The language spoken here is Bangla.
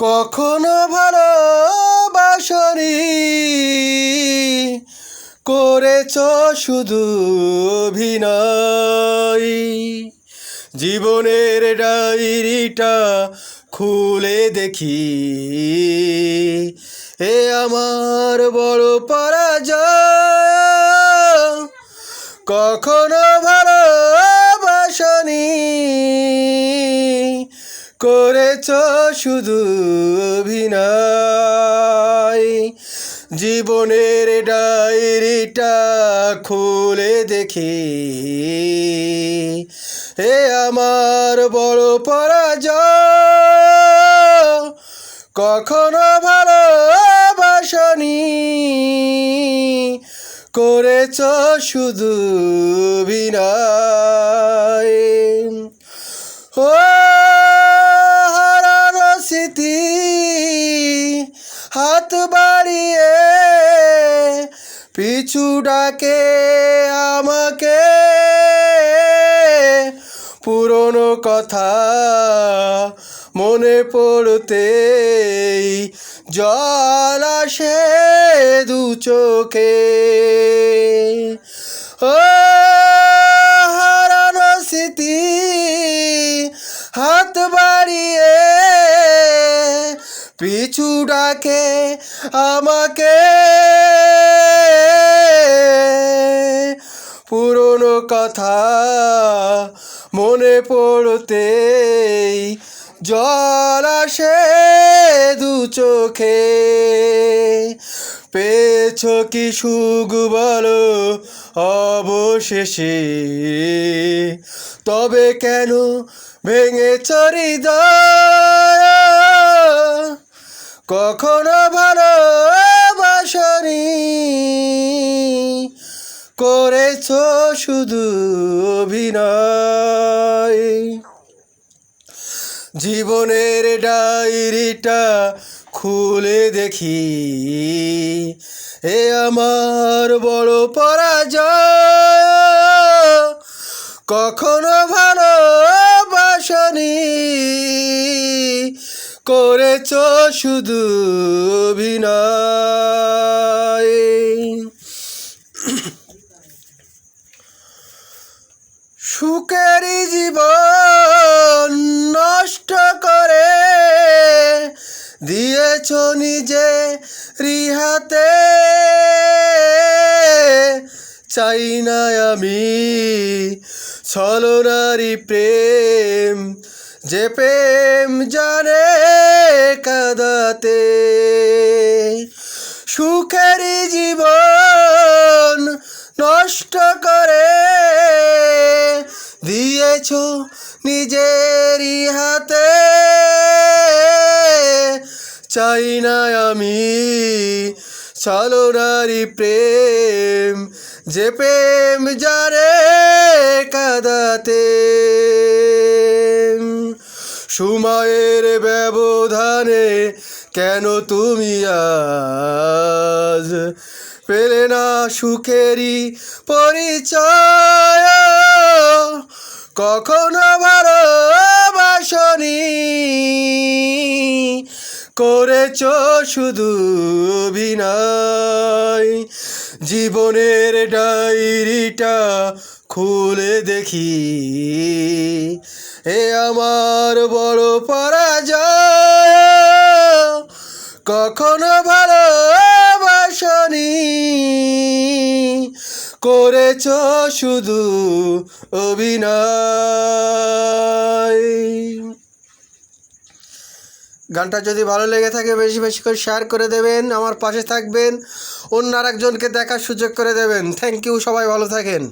কখনো ভালোবাসনি, করেছ শুধু অভিনয়। জীবনের ডায়েরিটা খুলে দেখি, এ আমার বড় পরাজয়। কখনো ভালোবাসনি, করেছ শুধু অভিনয়। জীবনের ডায়েরিটা খুলে দেখি, এ আমার বড় পরাজয়। কখনো ভালোবাসনি, করেছ শুধু অভিনয়। ও হারানো স্মৃতি, হাত বাড়িয়ে পিছু ডাকে আমাকে। পুরনো কথা মনে পড়তেই জল আসে দু চোখে। ও হারানো স্মৃতি, হাত বাড়িয়ে পিছু ডাকে আমাকে। পুরনো কথা মনে পড়তেই জল আসে দু চোখে। পেয়েছ কি সুখ বলো অবশেষে, তবে কেন ভেঙেছ হৃদয়? কখনো ভালোবাসনি, করেছ শুধু অভিনয়। জীবনের ডায়েরিটা খুলে দেখি, এ আমার বড় পরাজয়। কখনো ভালোবাসনি, করেছ শুধু অভিনয়। সুখেরই জীবন নষ্ট করে দিয়েছ নিজে রিহাতে। চাই না আমি ছলনারি প্রেম, যে প্রেম জানে কাঁদাতে। সুখেরই জীবন নষ্ট করে দিয়েছ নিজেরই হাতে। চাই না আমি ছলনারি প্রেম, যে প্রেম জানে কাঁদাতে। সময়ের ব্যবধানে কেন তুমি আজ পেলে না সুখেরই পরিচয়? কখনো ভালোবাসনি, করেছ শুধু অভিনয়। জীবনের ডায়েরিটা খুলে দেখি, এ আমার বড় পরাজয়। কখনো ভালোবাসনি, করেছ শুধু অভিনয়। গানটা যদি ভালো লেগে থাকে বেশি বেশি করে শেয়ার করে দেবেন, আমার পাশে থাকবেন, অন্য আরেকজনকে দেখার সুযোগ করে দেবেন। থ্যাংক ইউ, সবাই ভালো থাকেন।